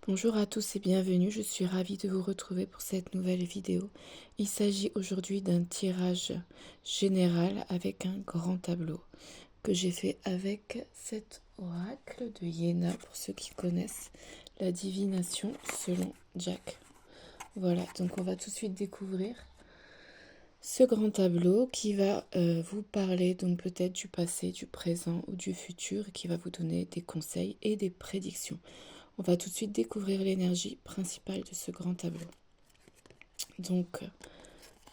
Bonjour à tous et bienvenue, je suis ravie de vous retrouver pour cette nouvelle vidéo. Il s'agit aujourd'hui d'un tirage général avec un grand tableau que j'ai fait avec cet oracle de Iéna pour ceux qui connaissent la divination selon Jack. Voilà, donc on va tout de suite découvrir ce grand tableau qui va vous parler donc peut-être du passé, du présent ou du futur et qui va vous donner des conseils et des prédictions. On va tout de suite découvrir l'énergie principale de ce grand tableau. Donc,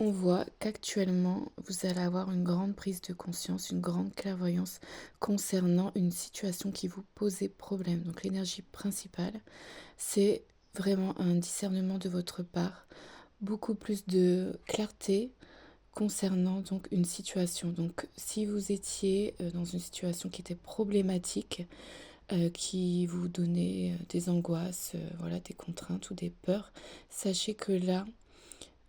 on voit qu'actuellement, vous allez avoir une grande prise de conscience, une grande clairvoyance concernant une situation qui vous posait problème. Donc, l'énergie principale, c'est vraiment un discernement de votre part, beaucoup plus de clarté concernant donc une situation. Donc, si vous étiez dans une situation qui était problématique, qui vous donnait des angoisses, voilà, des contraintes ou des peurs, sachez que là,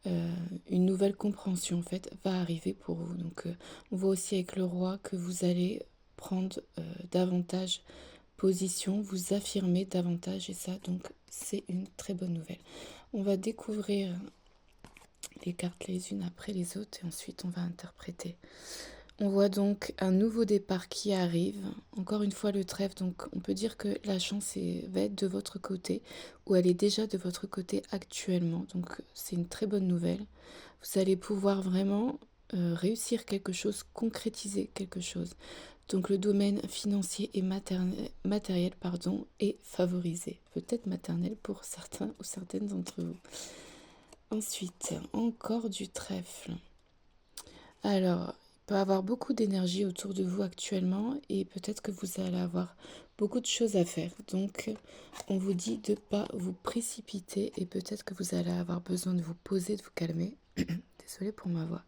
une nouvelle compréhension en fait va arriver pour vous. Donc, on voit aussi avec le roi que vous allez prendre davantage position, vous affirmer davantage et ça, donc c'est une très bonne nouvelle. On va découvrir les cartes les unes après les autres et ensuite on va interpréter. On voit donc un nouveau départ qui arrive. Encore une fois le trèfle, donc on peut dire que la chance va être de votre côté ou elle est déjà de votre côté actuellement. Donc c'est une très bonne nouvelle. Vous allez pouvoir vraiment réussir quelque chose, concrétiser quelque chose. Donc le domaine financier et matériel est favorisé. Peut-être maternel pour certains ou certaines d'entre vous. Ensuite, encore du trèfle. Alors, il peut y avoir beaucoup d'énergie autour de vous actuellement et peut-être que vous allez avoir beaucoup de choses à faire. Donc, on vous dit de ne pas vous précipiter et peut-être que vous allez avoir besoin de vous poser, de vous calmer. Désolée pour ma voix.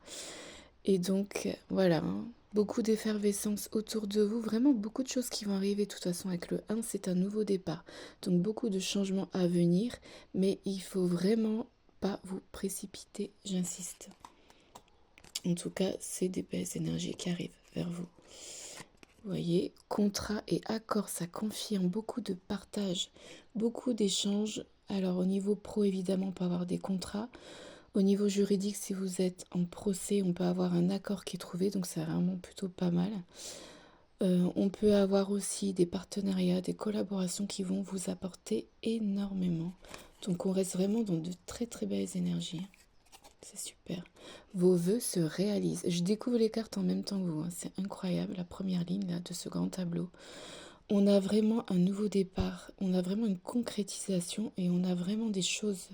Et donc, voilà, hein, beaucoup d'effervescence autour de vous, vraiment beaucoup de choses qui vont arriver. De toute façon, avec le 1, c'est un nouveau départ. Donc, beaucoup de changements à venir, mais il faut vraiment pas vous précipiter, j'insiste. En tout cas, c'est des belles énergies qui arrivent vers vous. Vous voyez, contrat et accord, ça confirme beaucoup de partage, beaucoup d'échanges. Alors au niveau pro, évidemment, on peut avoir des contrats. Au niveau juridique, si vous êtes en procès, on peut avoir un accord qui est trouvé, donc c'est vraiment plutôt pas mal. On peut avoir aussi des partenariats, des collaborations qui vont vous apporter énormément. Donc on reste vraiment dans de très très belles énergies. C'est super. Vos vœux se réalisent. Je découvre les cartes en même temps que vous, hein. C'est incroyable, la première ligne là, de ce grand tableau. On a vraiment un nouveau départ, on a vraiment une concrétisation et on a vraiment des choses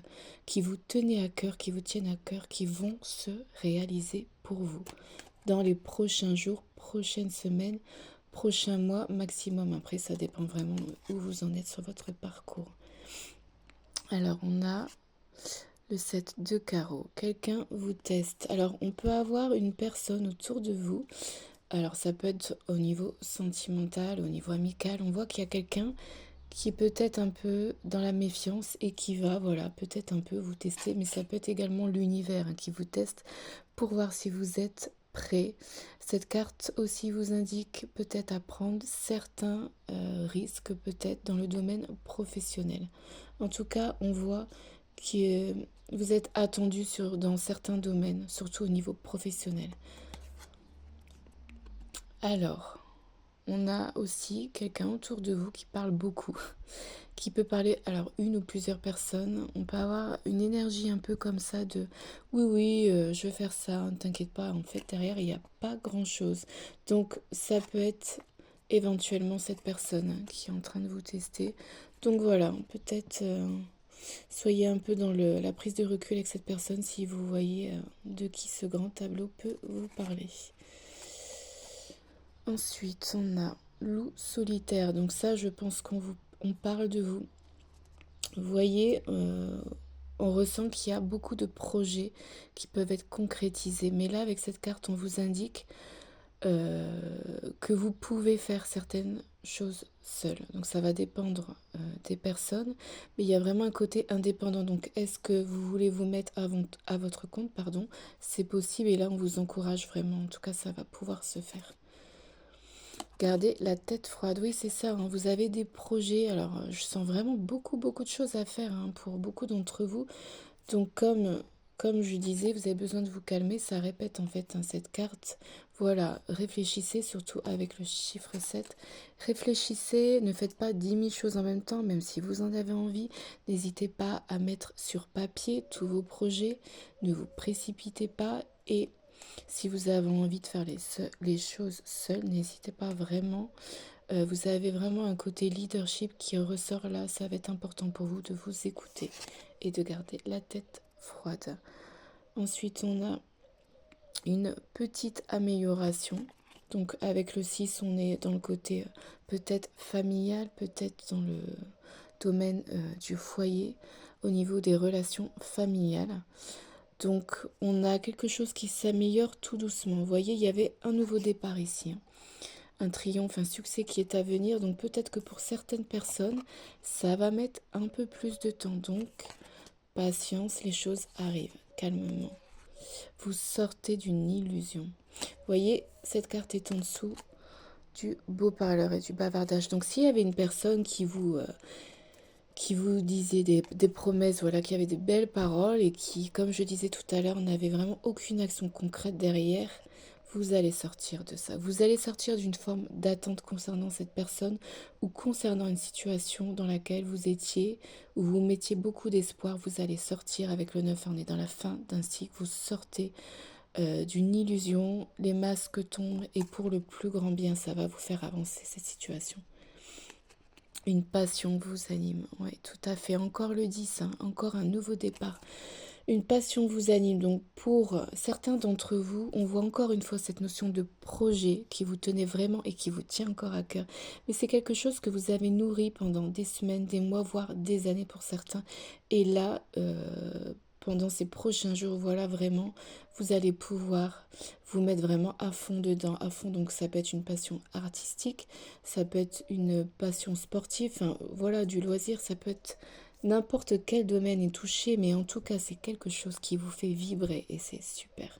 qui vous tenaient à cœur, qui vous tiennent à cœur, qui vont se réaliser pour vous dans les prochains jours, prochaines semaines, prochains mois maximum. Après, ça dépend vraiment où vous en êtes sur votre parcours. Alors, on a le 7 de carreau. Quelqu'un vous teste. Alors, on peut avoir une personne autour de vous. Alors, ça peut être au niveau sentimental, au niveau amical. On voit qu'il y a quelqu'un qui est peut-être un peu dans la méfiance et qui va, voilà, peut-être un peu vous tester. Mais ça peut être également l'univers, hein, qui vous teste pour voir si vous êtes prêt. Cette carte aussi vous indique peut-être à prendre certains risques, peut-être dans le domaine professionnel. En tout cas, on voit que vous êtes attendu dans certains domaines, surtout au niveau professionnel. Alors, on a aussi quelqu'un autour de vous qui parle beaucoup, qui peut parler, alors une ou plusieurs personnes. On peut avoir une énergie un peu comme ça de oui, oui, je vais faire ça, ne t'inquiète pas. En fait, derrière, il n'y a pas grand-chose. Donc, ça peut être éventuellement cette personne, hein, qui est en train de vous tester. Donc voilà, peut-être soyez un peu dans la prise de recul avec cette personne si vous voyez de qui ce grand tableau peut vous parler. Ensuite, on a loup solitaire. Donc ça, je pense on parle de vous. Vous voyez, on ressent qu'il y a beaucoup de projets qui peuvent être concrétisés. Mais là, avec cette carte, on vous indique que vous pouvez faire certaines choses seul. Donc ça va dépendre des personnes, mais il y a vraiment un côté indépendant. Donc est-ce que vous voulez vous mettre à votre compte, pardon, c'est possible et là on vous encourage vraiment. En tout cas, ça va pouvoir se faire. Gardez la tête froide. Oui, c'est ça, hein, vous avez des projets. Alors, je sens vraiment beaucoup, beaucoup de choses à faire, hein, pour beaucoup d'entre vous. Donc, comme je disais, vous avez besoin de vous calmer. Ça répète en fait, hein, cette carte. Voilà, réfléchissez surtout avec le chiffre 7. Réfléchissez, ne faites pas 10 000 choses en même temps, même si vous en avez envie. N'hésitez pas à mettre sur papier tous vos projets. Ne vous précipitez pas. Et si vous avez envie de faire les choses seul, n'hésitez pas vraiment. Vous avez vraiment un côté leadership qui ressort là. Ça va être important pour vous de vous écouter et de garder la tête froide. Ensuite, on a une petite amélioration. Donc avec le 6, on est dans le côté peut-être familial, peut-être dans le domaine du foyer, au niveau des relations familiales. Donc on a quelque chose qui s'améliore tout doucement. Vous voyez, il y avait un nouveau départ ici, hein. Un triomphe, un succès qui est à venir. Donc peut-être que pour certaines personnes, ça va mettre un peu plus de temps. Donc patience, les choses arrivent calmement. Vous sortez d'une illusion. Vous voyez, cette carte est en dessous du beau parleur et du bavardage. Donc s'il y avait une personne qui vous disait des promesses, voilà, qui avait de belles paroles et qui, comme je disais tout à l'heure, n'avait vraiment aucune action concrète derrière, vous allez sortir de ça. Vous allez sortir d'une forme d'attente concernant cette personne ou concernant une situation dans laquelle vous étiez, où vous mettiez beaucoup d'espoir. Vous allez sortir avec le 9, on est dans la fin d'un cycle, vous sortez d'une illusion, les masques tombent et pour le plus grand bien, ça va vous faire avancer cette situation. Une passion vous anime, oui, tout à fait. Encore le 10, hein, encore un nouveau départ. Une passion vous anime. Donc pour certains d'entre vous, on voit encore une fois cette notion de projet qui vous tenait vraiment et qui vous tient encore à cœur. Mais c'est quelque chose que vous avez nourri pendant des semaines, des mois, voire des années pour certains. Et là, pendant ces prochains jours, voilà, vraiment, vous allez pouvoir vous mettre vraiment à fond dedans, à fond. Donc ça peut être une passion artistique, ça peut être une passion sportive, enfin voilà, du loisir, ça peut être n'importe quel domaine est touché, mais en tout cas, c'est quelque chose qui vous fait vibrer et c'est super.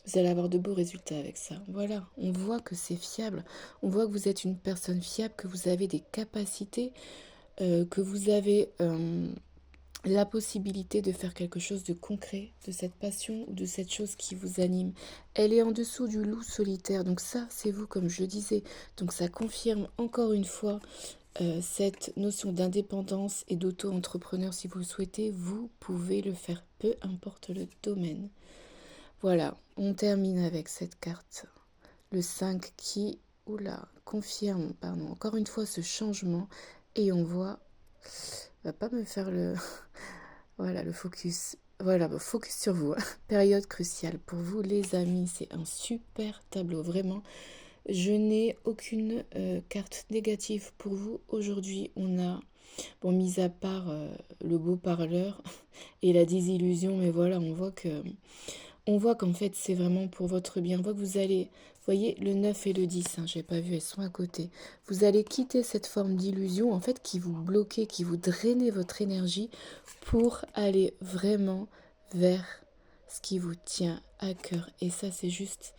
Vous allez avoir de beaux résultats avec ça. Voilà, on voit que c'est fiable, on voit que vous êtes une personne fiable, que vous avez des capacités, que vous avez la possibilité de faire quelque chose de concret, de cette passion ou de cette chose qui vous anime. Elle est en dessous du loup solitaire, donc ça, c'est vous, comme je le disais. Donc ça confirme encore une fois cette notion d'indépendance et d'auto-entrepreneur. Si vous le souhaitez, vous pouvez le faire, peu importe le domaine. Voilà, on termine avec cette carte. Le 5 qui, confirme, pardon, encore une fois ce changement. Et on voit, va pas me faire le... Voilà, le focus. Voilà, focus sur vous. Période cruciale pour vous, les amis. C'est un super tableau, vraiment. Je n'ai aucune carte négative pour vous. Aujourd'hui, on a, bon, mis à part le beau parleur et la désillusion, mais voilà, on voit qu'en fait, c'est vraiment pour votre bien. On voit que vous allez, vous voyez, le 9 et le 10, hein, j'ai pas vu, elles sont à côté. Vous allez quitter cette forme d'illusion, en fait, qui vous bloquait, qui vous drainait votre énergie pour aller vraiment vers ce qui vous tient à cœur. Et ça, c'est juste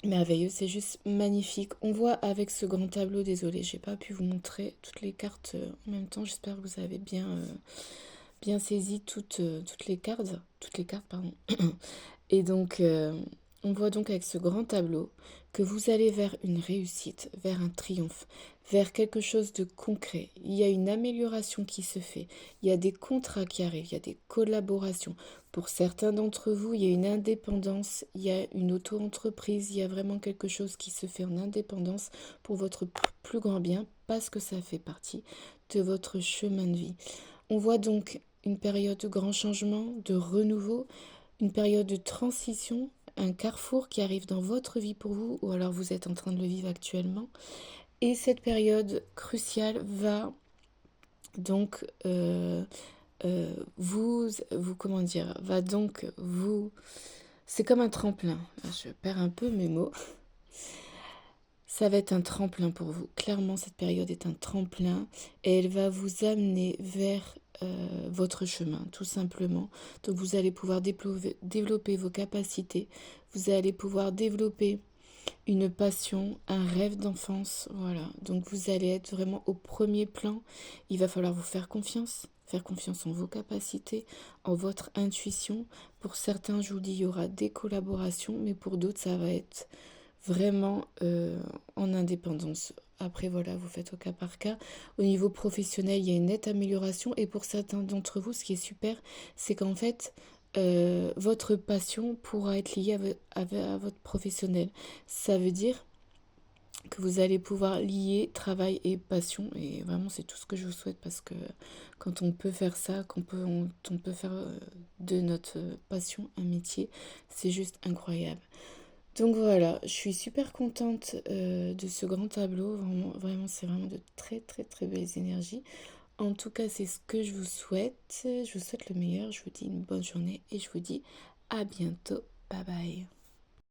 merveilleux, c'est juste magnifique. On voit avec ce grand tableau, désolé, j'ai pas pu vous montrer toutes les cartes en même temps. J'espère que vous avez bien saisi toutes les cartes, pardon. Et donc, on voit donc avec ce grand tableau que vous allez vers une réussite, vers un triomphe, vers quelque chose de concret. Il y a une amélioration qui se fait, il y a des contrats qui arrivent, il y a des collaborations. Pour certains d'entre vous, il y a une indépendance, il y a une auto-entreprise, il y a vraiment quelque chose qui se fait en indépendance pour votre plus grand bien, parce que ça fait partie de votre chemin de vie. On voit donc une période de grand changement, de renouveau, une période de transition, un carrefour qui arrive dans votre vie pour vous, ou alors vous êtes en train de le vivre actuellement. Et cette période cruciale va donc comment dire, va donc vous... C'est comme un tremplin. Je perds un peu mes mots. Ça va être un tremplin pour vous. Clairement, cette période est un tremplin et elle va vous amener vers votre chemin, tout simplement. Donc, vous allez pouvoir développer vos capacités. Vous allez pouvoir développer une passion, un rêve d'enfance, voilà. Donc vous allez être vraiment au premier plan. Il va falloir vous faire confiance en vos capacités, en votre intuition. Pour certains, je vous dis, il y aura des collaborations, mais pour d'autres, ça va être vraiment en indépendance. Après, voilà, vous faites au cas par cas. Au niveau professionnel, il y a une nette amélioration. Et pour certains d'entre vous, ce qui est super, c'est qu'en fait, votre passion pourra être liée à votre professionnel. Ça veut dire que vous allez pouvoir lier travail et passion. Et vraiment, c'est tout ce que je vous souhaite parce que quand on peut faire ça, on peut faire de notre passion un métier, c'est juste incroyable. Donc voilà, je suis super contente de ce grand tableau. Vraiment, vraiment, c'est vraiment de très, très, très belles énergies. En tout cas, c'est ce que je vous souhaite. Je vous souhaite le meilleur. Je vous dis une bonne journée et je vous dis à bientôt. Bye bye.